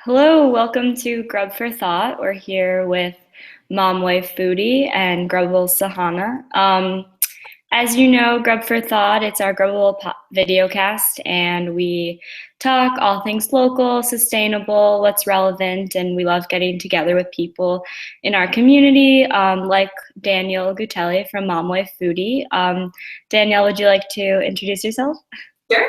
Hello, welcome to Grub for Thought. We're here with Mom Wife Foodie and Grubbable Sahana. As you know, Grub for Thought, it's our Grubbable video cast, and we talk all things local, sustainable, what's relevant, and we love getting together with people in our community, like Danielle Gutelli from Mom Wife Foodie. Danielle, would you like to introduce yourself? Sure.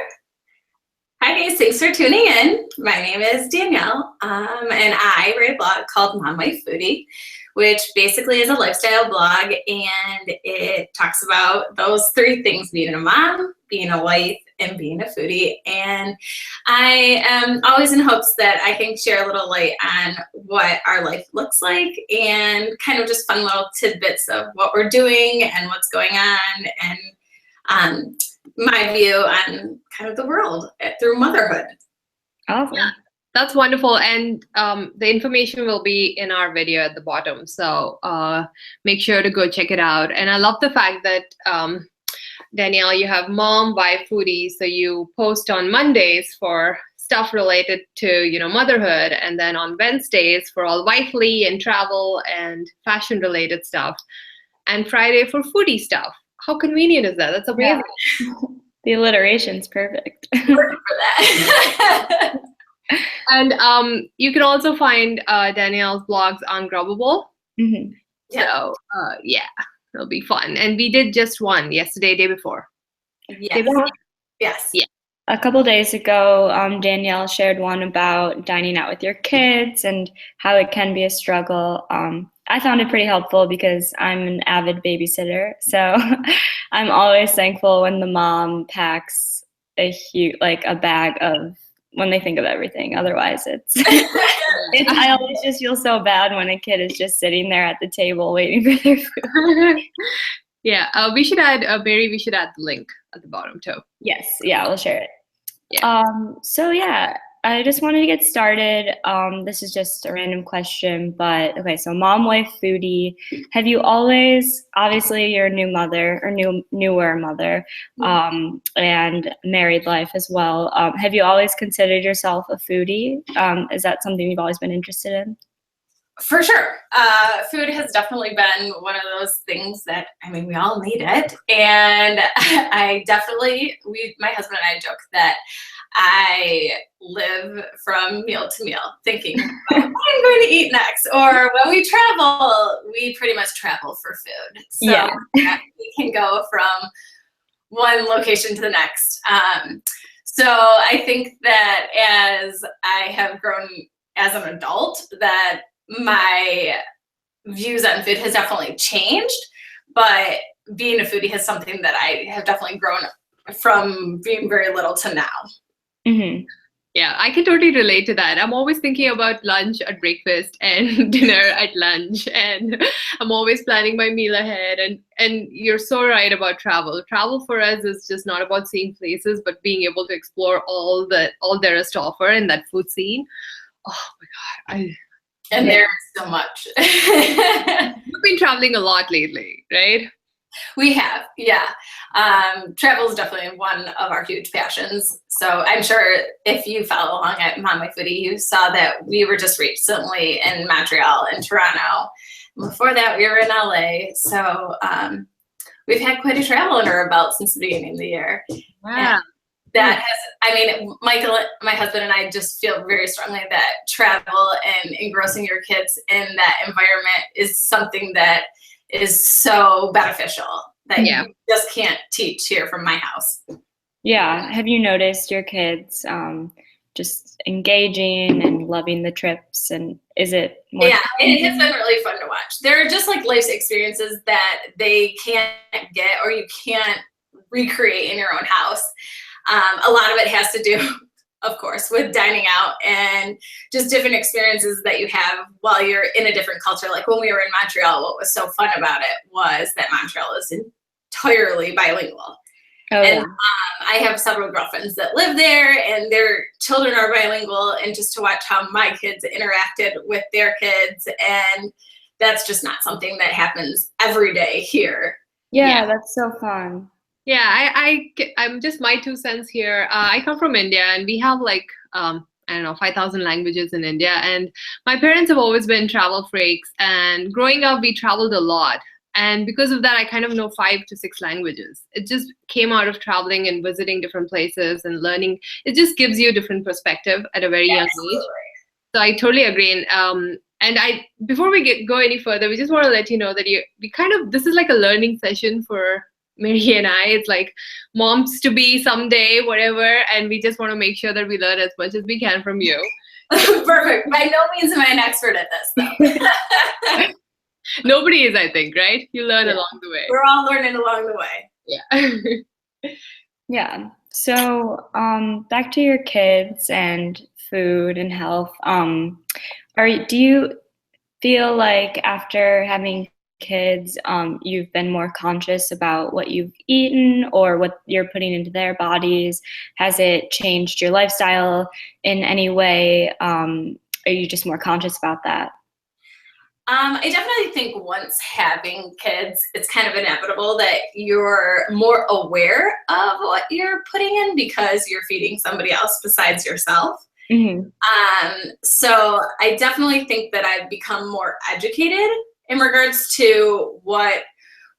Hi guys, thanks for tuning in. My name is Danielle, and I write a blog called Mom Wife Foodie, which basically is a lifestyle blog, and it talks about those three things: being a mom, being a wife, and being a foodie. And I am always in hopes that I can share a little light on what our life looks like and kind of just fun little tidbits of what we're doing and what's going on, and my view on kind of the world through motherhood. Awesome. Yeah, that's wonderful. And the information will be in our video at the bottom. So make sure to go check it out. And I love the fact that, Danielle, you have Mom Wife Foodie. So you post on Mondays for stuff related to, motherhood. And then on Wednesdays for all wifely and travel and fashion related stuff. And Friday for foodie stuff. How convenient is that? That's amazing. Yeah. The alliteration's perfect. For that. And you can also find Danielle's blogs on Grubbable. Mm-hmm. So yeah, it'll be fun. And we did just one yesterday, day before. Yes. Yes. Yeah. A couple days ago, Danielle shared one about dining out with your kids and how it can be a struggle. I found it pretty helpful because I'm an avid babysitter, so I'm always thankful when the mom packs a bag of when they think of everything. Otherwise, I always just feel so bad when a kid is just sitting there at the table waiting for their food. Yeah, we should add Mary. We should add the link at the bottom too. Yes, yeah, we'll share it. Yeah. So yeah, I just wanted to get started. This is just a random question, but okay, so Mom Wife Foodie, have you always, obviously you're a new mother or newer mother, and married life as well. Have you always considered yourself a foodie? Is that something you've always been interested in? For sure. Food has definitely been one of those things that, we all need it. And I definitely, my husband and I joke that I live from meal to meal thinking, what I'm going to eat next. Or when we travel, we pretty much travel for food. So Yeah. We can go from one location to the next. So I think that as I have grown as an adult, that my views on food has definitely changed, but being a foodie is something that I have definitely grown from being very little to now. Mm-hmm. Yeah, I can totally relate to that. I'm always thinking about lunch at breakfast and dinner at lunch, and I'm always planning my meal ahead. And you're so right about travel. Travel for us is just not about seeing places, but being able to explore all there is to offer in that food scene. Oh my God, And there's so much. You've been traveling a lot lately, right? We have, yeah. Travel is definitely one of our huge passions. So I'm sure if you follow along at Mom Wife Foodie, you saw that we were just recently in Montreal and Toronto. Before that, we were in LA. So we've had quite a travel under our belt since the beginning of the year. Wow. And that has, Michael, my husband, and I just feel very strongly that travel and engrossing your kids in that environment is something that is so beneficial that you just can't teach here from my house. Yeah. Have you noticed your kids just engaging and loving the trips? And is it more? Yeah, it has been really fun to watch. There are just like life experiences that they can't get or you can't recreate in your own house. A lot of it has to do, of course, with dining out and just different experiences that you have while you're in a different culture. Like when we were in Montreal, what was so fun about it was that Montreal is entirely bilingual. Oh, and I have several girlfriends that live there and their children are bilingual, and just to watch how my kids interacted with their kids, and that's just not something that happens every day here. Yeah, that's so fun. Yeah, I'm just my 2 cents here. I come from India, and we have I don't know, 5,000 languages in India. And my parents have always been travel freaks. And growing up, we traveled a lot. And because of that, I kind of know 5 to 6 languages. It just came out of traveling and visiting different places and learning. It just gives you a different perspective at a very young age. So I totally agree. And before we go any further, we just want to let you know that this is like a learning session for Mary and I. It's like moms to be someday, whatever. And we just want to make sure that we learn as much as we can from you. Perfect. By no means am I an expert at this, though. Nobody is, I think, right? You learn along the way. We're all learning along the way. Yeah. Yeah. So back to your kids and food and health. Do you feel like after having kids, you've been more conscious about what you've eaten or what you're putting into their bodies? Has it changed your lifestyle in any way? Are you just more conscious about that? I definitely think once having kids, it's kind of inevitable that you're more aware of what you're putting in because you're feeding somebody else besides yourself. Mm-hmm. So I definitely think that I've become more educated in regards to what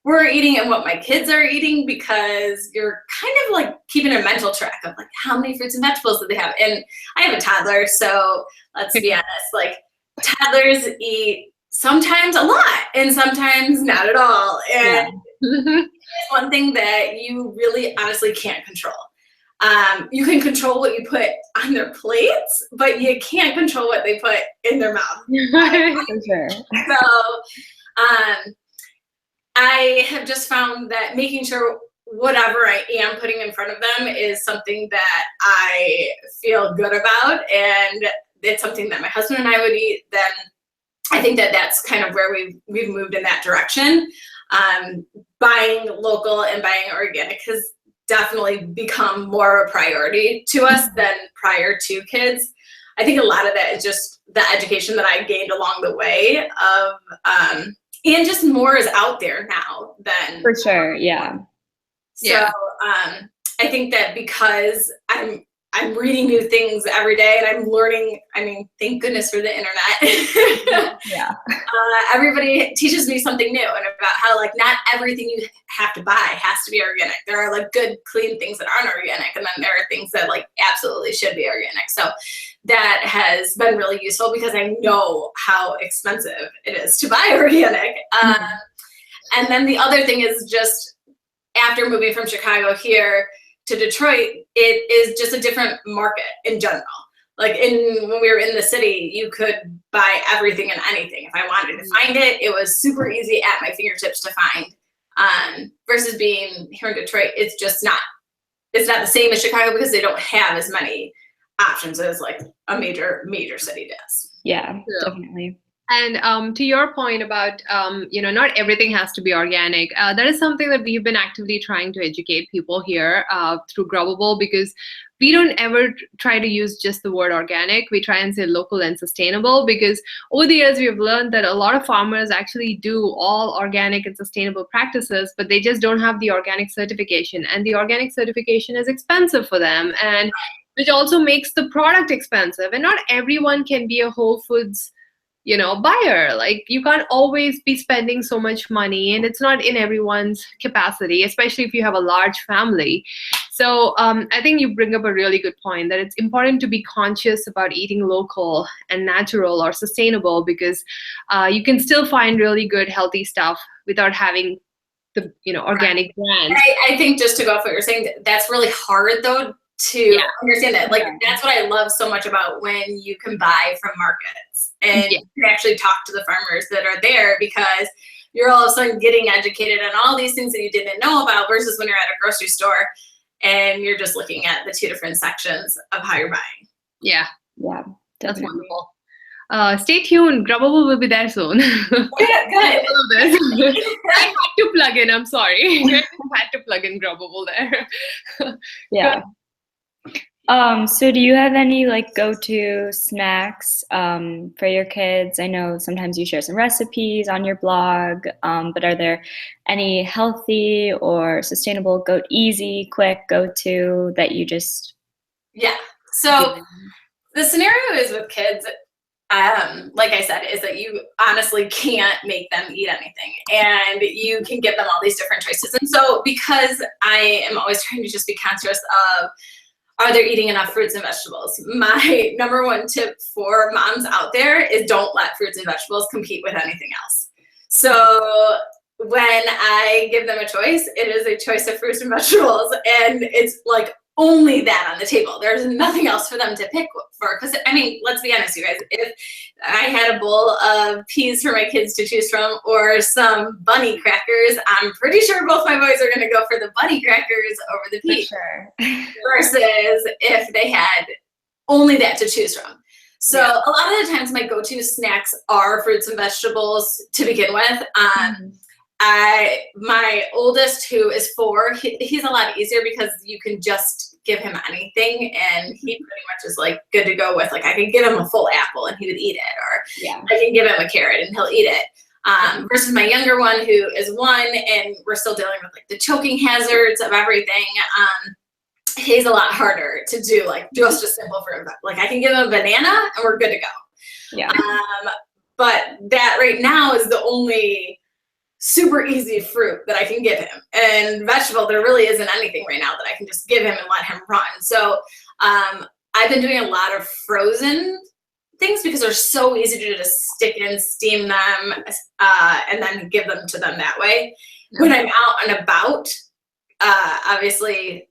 we're eating and what my kids are eating, because you're kind of like keeping a mental track of like how many fruits and vegetables do they have. And I have a toddler, so let's be honest, like toddlers eat sometimes a lot and sometimes not at all. And it's one thing that you really honestly can't control. You can control what you put on their plates, but you can't control what they put in their mouth. For sure. So I have just found that making sure whatever I am putting in front of them is something that I feel good about, and it's something that my husband and I would eat, then I think that that's kind of where we've moved in that direction. Buying local and buying organic has definitely become more a priority to us than prior to kids. I think a lot of that is just the education that I gained along the way of, and just more is out there now than. For sure, yeah. So I think that because I'm reading new things every day and I'm learning, I mean, thank goodness for the internet. Yeah. Everybody teaches me something new, and about how like not everything you have to buy has to be organic. There are like good, clean things that aren't organic, and then there are things that like absolutely should be organic. So that has been really useful because I know how expensive it is to buy organic. And then the other thing is just after moving from Chicago here to Detroit, it is just a different market in general. Like when we were in the city, you could buy everything and anything. If I wanted to find it, it was super easy at my fingertips to find. Versus being here in Detroit, it's not the same as Chicago because they don't have as many options as like a major city does. Yeah, definitely. And to your point about, not everything has to be organic. That is something that we've been actively trying to educate people here through Grubbable, because we don't ever try to use just the word organic. We try and say local and sustainable, because over the years we've learned that a lot of farmers actually do all organic and sustainable practices, but they just don't have the organic certification. And the organic certification is expensive for them, and which also makes the product expensive. And not everyone can be a Whole Foods buyer. Like you can't always be spending so much money, and it's not in everyone's capacity, especially if you have a large family. So I think you bring up a really good point that it's important to be conscious about eating local and natural or sustainable, because you can still find really good healthy stuff without having the organic brand. I think just to go off what you're saying, that's really hard though to understand that. Like that's what I love so much about when you can buy from markets and you can actually talk to the farmers that are there, because you're all of a sudden getting educated on all these things that you didn't know about, versus when you're at a grocery store and you're just looking at the two different sections of how you're buying. Yeah, definitely. that's wonderful. Stay tuned. Grubbable will be there soon. Yeah, good. I had to plug in. I'm sorry. I had to plug in Grubbable there. Yeah. So do you have any like go-to snacks for your kids? I know sometimes you share some recipes on your blog, but are there any healthy or sustainable, easy, quick go-to that you just... Yeah. So the scenario is with kids, like I said, is that you honestly can't make them eat anything, and you can give them all these different choices. And so because I am always trying to just be conscious of, are they eating enough fruits and vegetables? My number one tip for moms out there is don't let fruits and vegetables compete with anything else. So when I give them a choice, it is a choice of fruits and vegetables, and it's like only that on the table. There's nothing else for them to pick for. Because I mean, let's be honest, you guys, if I had a bowl of peas for my kids to choose from or some bunny crackers, I'm pretty sure both my boys are going to go for the bunny crackers over the peas. For sure. Versus if they had only that to choose from. So a lot of the times my go-to snacks are fruits and vegetables to begin with. My oldest, who is 4, he's a lot easier because you can just give him anything and he pretty much is like good to go with, like I could give him a full apple and he would eat it, or I can give him a carrot and he'll eat it. Versus my younger one, who is 1, and we're still dealing with like the choking hazards of everything. He's a lot harder to do, like just a simple fruit. Like I can give him a banana and we're good to go. Yeah. But that right now is the only super easy fruit that I can give him. And vegetable, there really isn't anything right now that I can just give him and let him run. So I've been doing a lot of frozen things because they're so easy to just stick in, steam them, and then give them to them that way. When I'm out and about, obviously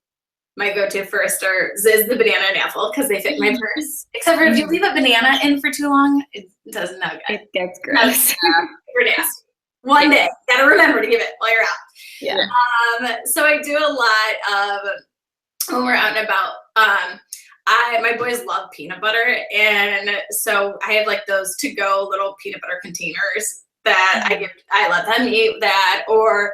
my go-to first is the banana and apple because they fit my purse. Except for if you leave a banana in for too long, it does not good. It gets gross. Super nasty. One day, gotta remember to give it while you're out. Yeah. So I do a lot of, when we're out and about, my boys love peanut butter, and so I have like those to-go little peanut butter containers that I let them eat that, or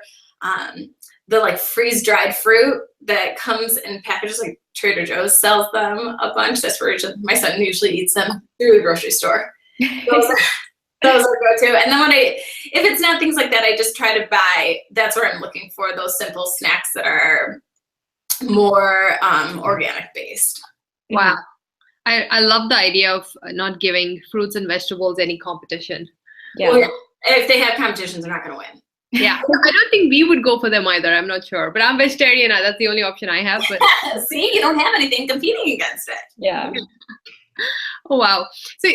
the like freeze-dried fruit that comes in packages, like Trader Joe's sells them a bunch. That's where my son usually eats them through the grocery store. Those are go-to. And then if it's not things like that, I just try to buy, that's where I'm looking for those simple snacks that are more organic based. Wow. I love the idea of not giving fruits and vegetables any competition. Yeah. Well, if they have competitions, they're not going to win. Yeah. I don't think we would go for them either. I'm not sure. But I'm vegetarian. That's the only option I have. But see, you don't have anything competing against it. Yeah. Oh, wow. So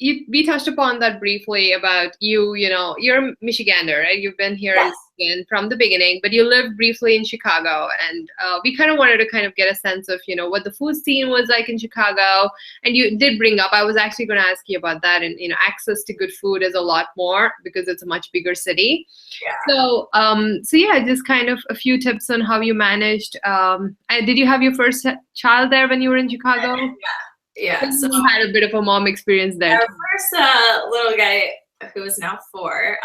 we touched upon that briefly about you're a Michigander, right? You've been here in from the beginning, but you lived briefly in Chicago, and we kind of wanted to kind of get a sense of, what the food scene was like in Chicago. And you did bring up, I was actually going to ask you about that, and, access to good food is a lot more because it's a much bigger city. Yeah. So yeah, just kind of a few tips on how you managed. Did you have your first child there when you were in Chicago? Yeah. So you had a bit of a mom experience there. Our first little guy, who is now 4,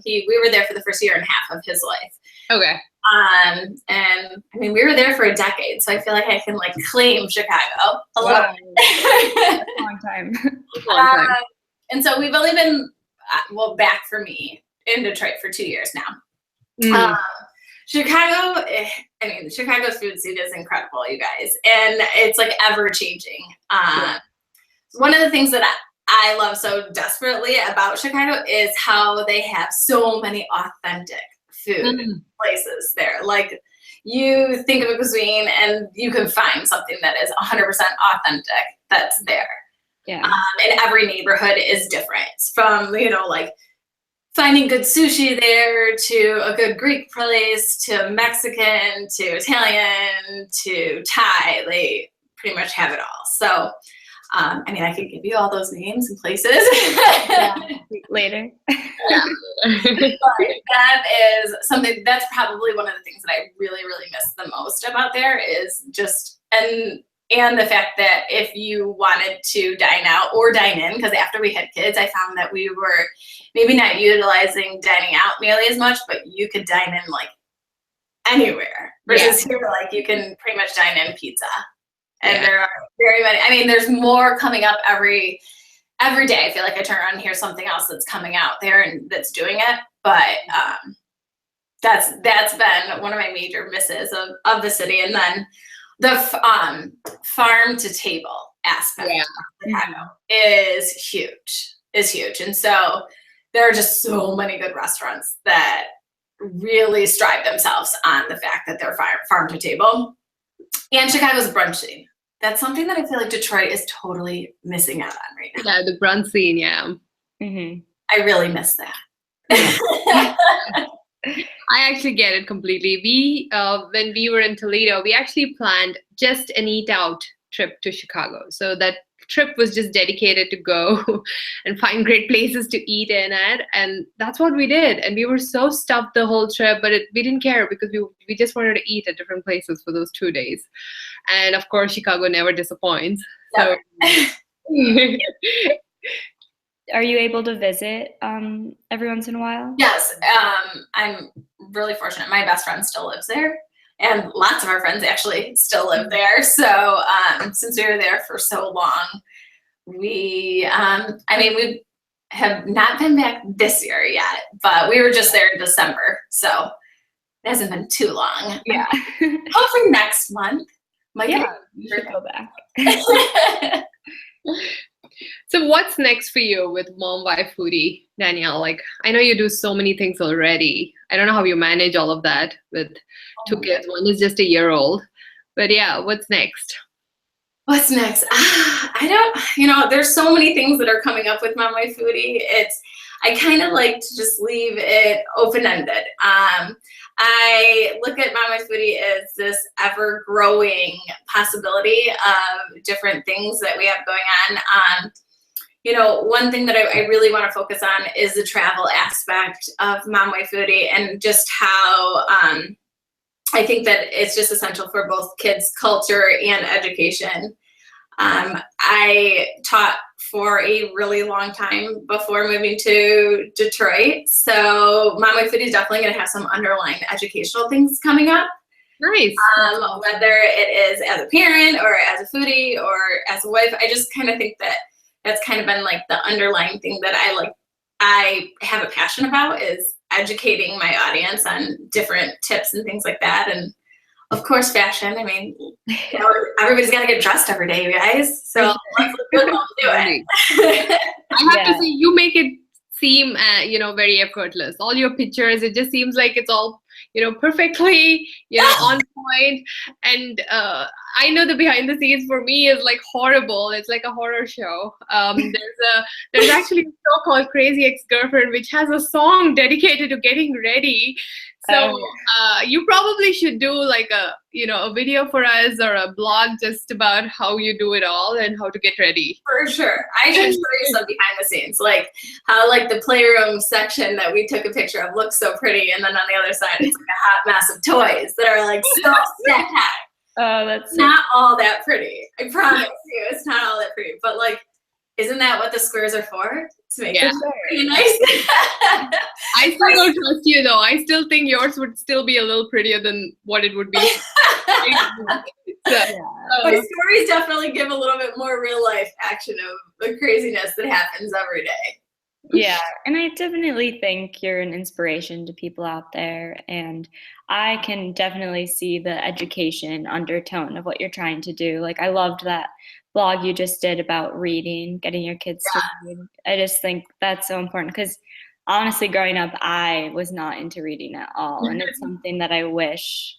we were there for the first year and a half of his life. Okay. And I mean, we were there for a decade, so I feel like I can like claim Chicago a little. That's a long time. And so we've only been, back for me in Detroit for 2 years now. Chicago, Chicago's food scene is incredible, you guys, and it's like ever changing. One of the things that I love so desperately about Chicago is how they have so many authentic food places there. Like, you think of a cuisine and you can find something that is 100% authentic that's there. Yeah. And every neighborhood is different, from, like finding good sushi there to a good Greek place to Mexican to Italian to Thai. They pretty much have it all. So, I could give you all those names and places. Later. But that is something, that's probably one of the things that I really, really miss the most about there, is just, and the fact that if you wanted to dine out or dine in, because after we had kids, I found that we were maybe not utilizing dining out nearly as much, but you could dine in like anywhere. Versus here, like you can pretty much dine in pizza. And there are very many, there's more coming up every day. I feel like I turn around and hear something else that's coming out there and that's doing it. But that's been one of my major misses of the city. And then the farm to table aspect Yeah. of Chicago is huge. And so there are just so many good restaurants that really strive themselves on the fact that they're farm to table. And Chicago's brunch scene. That's something that I feel like Detroit is totally missing out on right now. Yeah, the brunch scene, yeah. I really miss that. I actually get it completely. We, when we were in Toledo, we actually planned just an eat out trip to Chicago. So that trip was just dedicated to go and find great places to eat in at. And that's what we did. And we were so stuffed the whole trip, but we didn't care because we just wanted to eat at different places for those 2 days. And of course, Chicago never disappoints. So Are you able to visit every once in a while? Yes, I'm really fortunate. My best friend still lives there, and lots of our friends actually still live there. So since we were there for so long, we have not been back this year yet, but we were just there in December, so it hasn't been too long. Yeah. Hopefully next month. Yeah, you should go back. So what's next for you with Mom Wife Foodie, Danielle? Like, I know you do so many things already. I don't know how you manage all of that with 2 kids. One is just a year old. But yeah, what's next? What's next? I don't, there's so many things that are coming up with Mom Wife Foodie. I kind of like to just leave it open-ended. I look at Mom Wife Foodie as this ever-growing possibility of different things that we have going on. One thing that I really want to focus on is the travel aspect of Mom Wife Foodie, and just how I think that it's just essential for both kids' culture and education. I taught for a really long time before moving to Detroit, so Mom Wife Foodie is definitely going to have some underlying educational things coming up. Nice. Whether it is as a parent or as a foodie or as a wife, I just kind of think that that's kind of been like the underlying thing that I have a passion about, is educating my audience on different tips and things like that. And of course, fashion. I mean, everybody's got to get dressed every day, you guys. So let's do it. I have to say, you make it seem, very effortless. All your pictures, it just seems like it's all, perfectly, on point. And I know the behind the scenes for me is like horrible. It's like a horror show. There's actually a show called Crazy Ex-Girlfriend, which has a song dedicated to getting ready. So you probably should do like a video for us or a blog just about how you do it all and how to get ready. For sure. I should show you some behind the scenes, like how the playroom section that we took a picture of looks so pretty, and then on the other side it's like a hot mess of toys that are like so stacked high. Oh, that's not all that pretty. I promise you, it's not all that pretty. But isn't that what the squares are for? To make it pretty nice. I still don't trust you though. I still think yours would still be a little prettier than what it would be. My stories definitely give a little bit more real life action of the craziness that happens every day. Yeah, and I definitely think you're an inspiration to people out there, and I can definitely see the education undertone of what you're trying to do. Like, I loved that blog you just did about reading, getting your kids to read. I just think that's so important, because honestly, growing up, I was not into reading at all, and it's something that I wish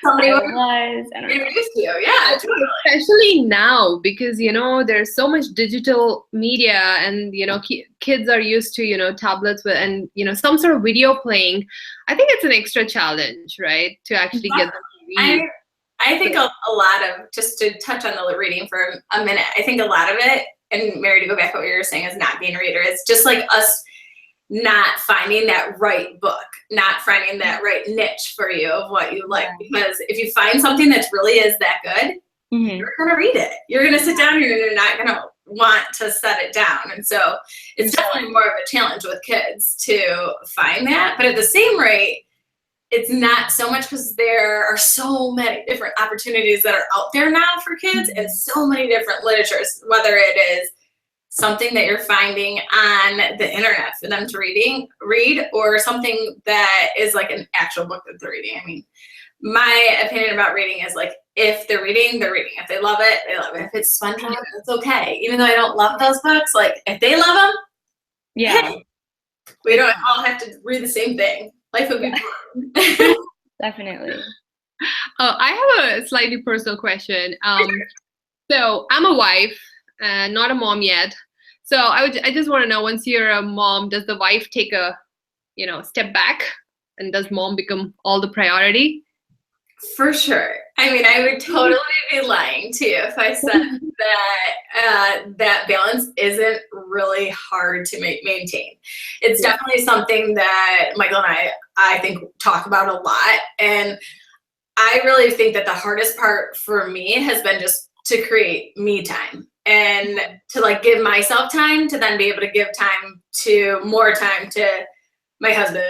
somebody was. I don't know. Introduced you, yeah, totally. Especially now, because there's so much digital media, and kids are used to tablets and some sort of video playing. I think it's an extra challenge, right, to actually get them to read. I think a lot of, just to touch on the reading for a minute, I think a lot of it, and Mary, to go back to what you were saying, is not being a reader. It's just like us not finding that right book, not finding that right niche for you of what you like. Because if you find something that really is that good, you're going to read it. You're going to sit down here and you're not going to want to set it down. And so it's definitely more of a challenge with kids to find that. But at the same rate, it's not so much, because there are so many different opportunities that are out there now for kids, and so many different literatures, whether it is something that you're finding on the internet for them to read, or something that is like an actual book that they're reading. I mean, my opinion about reading is if they're reading, they're reading. If they love it, they love it. If it's SpongeBob, it's okay. Even though I don't love those books, like if they love them, Yeah. hey, we don't all have to read the same thing. Life would be boring. Definitely. I have a slightly personal question. So I'm a wife, not a mom yet. So I just want to know, once you're a mom, does the wife take a, step back, and does mom become all the priority? For sure. I mean, I would totally be lying to you if I said that that balance isn't really hard to maintain. It's definitely something that Michael and I think, talk about a lot. And I really think that the hardest part for me has been just to create me time and to like give myself time to then be able to give more time to my husband.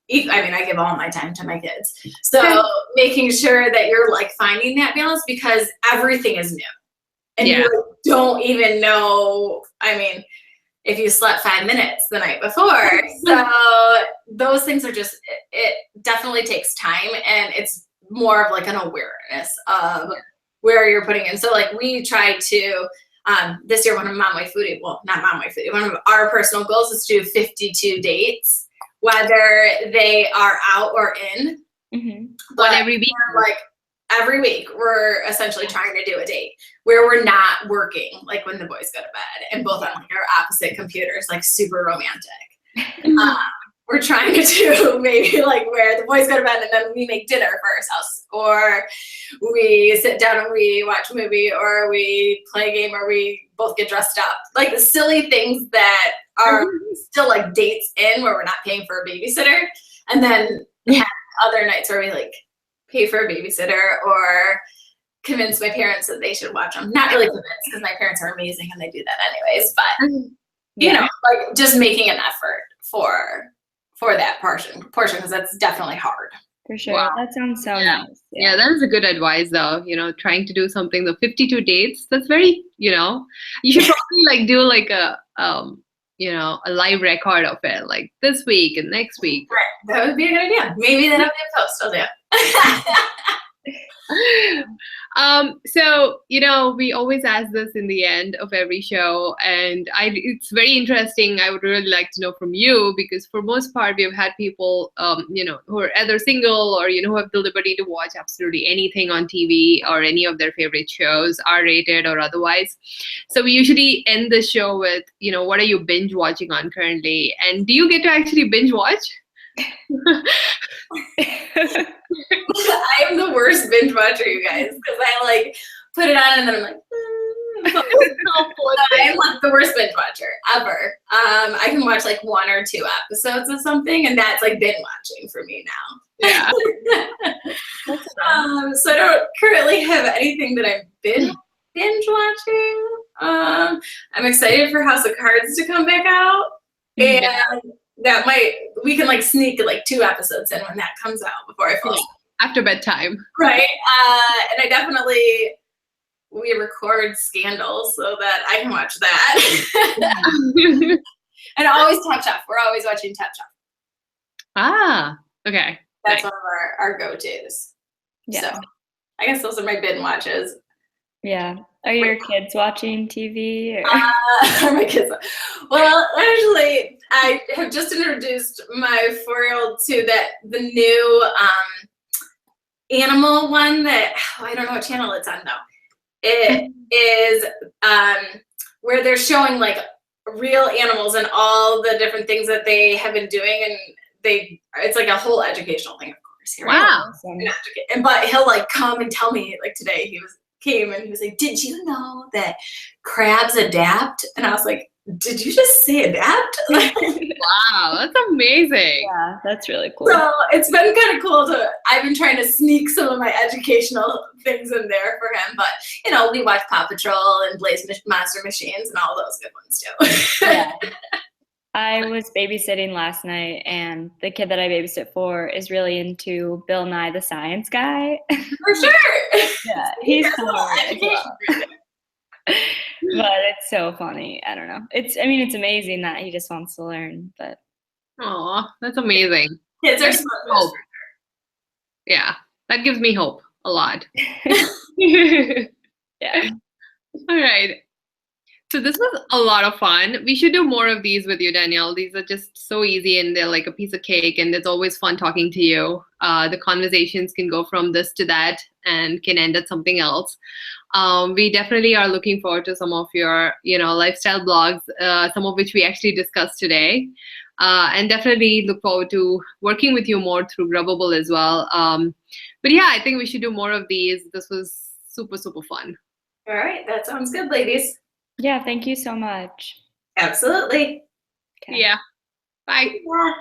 And I give all my time to my kids. So making sure that you're like finding that balance, because everything is new and you don't even know, if you slept 5 minutes the night before. So those things are just, it definitely takes time, and it's more of like an awareness of where you're putting in. So like we try to, this year, one of one of our personal goals is to do 52 dates, whether they are out or in. Mm-hmm. But every week? Like every week, we're essentially trying to do a date where we're not working, like when the boys go to bed, and both on like our opposite computers, like super romantic. We're trying to do maybe like where the boys go to bed and then we make dinner for ourselves, or we sit down and we watch a movie, or we play a game, or we both get dressed up. Like the silly things that are still like dates in, where we're not paying for a babysitter. And then other nights where we like pay for a babysitter or convince my parents that they should watch them. Not really convinced, because my parents are amazing and they do that anyways. But like just making an effort for that portion, because that's definitely hard. For sure. Wow. That sounds so nice. Yeah, that is a good advice though. Trying to do something, the 52 dates, that's very, you should probably like do like a live record of it, like this week and next week. Right. That would be a good idea. Maybe that'll be a post I'll do. So, we always ask this in the end of every show, and it's very interesting. I would really like to know from you, because for most part, we've had people, who are either single or, who have the liberty to watch absolutely anything on TV or any of their favorite shows, R-rated or otherwise. So we usually end the show with, what are you binge watching on currently? And do you get to actually binge watch? I am the worst binge watcher, you guys, because I like put it on and then I'm like, I'm like the worst binge watcher ever. I can watch like 1 or 2 episodes of something, and that's like binge watching for me now. Yeah. So I don't currently have anything that I've been binge watching. I'm excited for House of Cards to come back out, and we can like sneak like 2 episodes in when that comes out before I fall asleep. After bedtime. Right. And we record Scandal so that I can watch that. And always Top Chef. We're always watching Top Chef. Ah, okay. That's one of our go-tos. Yeah. So I guess those are my binge watches. Yeah. Are your kids watching TV? Or? Are my kids? Well, actually, I have just introduced my 4-year-old to the new animal one that, I don't know what channel it's on though. It is where they're showing like real animals and all the different things that they have been doing, and it's like a whole educational thing, of course. Wow. But he'll like come and tell me, like today he came and he was like, did you know that crabs adapt? And I was like, did you just say adapt? Wow, that's amazing. Yeah, that's really cool. So it's been kind of cool I've been trying to sneak some of my educational things in there for him, but we watch Paw Patrol and Blaze Monster Machines and all those good ones too. Yeah. I was babysitting last night, and the kid that I babysit for is really into Bill Nye the Science Guy. For sure. Yeah, he's hilarious. But it's so funny. I don't know. It's amazing that he just wants to learn. But oh, that's amazing. Kids are smart. Hope. Yeah, that gives me hope. a lot. Yeah. All right. So this was a lot of fun. We should do more of these with you, Danielle. These are just so easy and they're like a piece of cake, and it's always fun talking to you. The conversations can go from this to that and can end at something else. We definitely are looking forward to some of your, lifestyle blogs, some of which we actually discussed today. And definitely look forward to working with you more through Grubbable as well. But yeah, I think we should do more of these. This was super, super fun. All right, that sounds good, ladies. Yeah, thank you so much. Absolutely. Okay. Yeah. Bye. Yeah.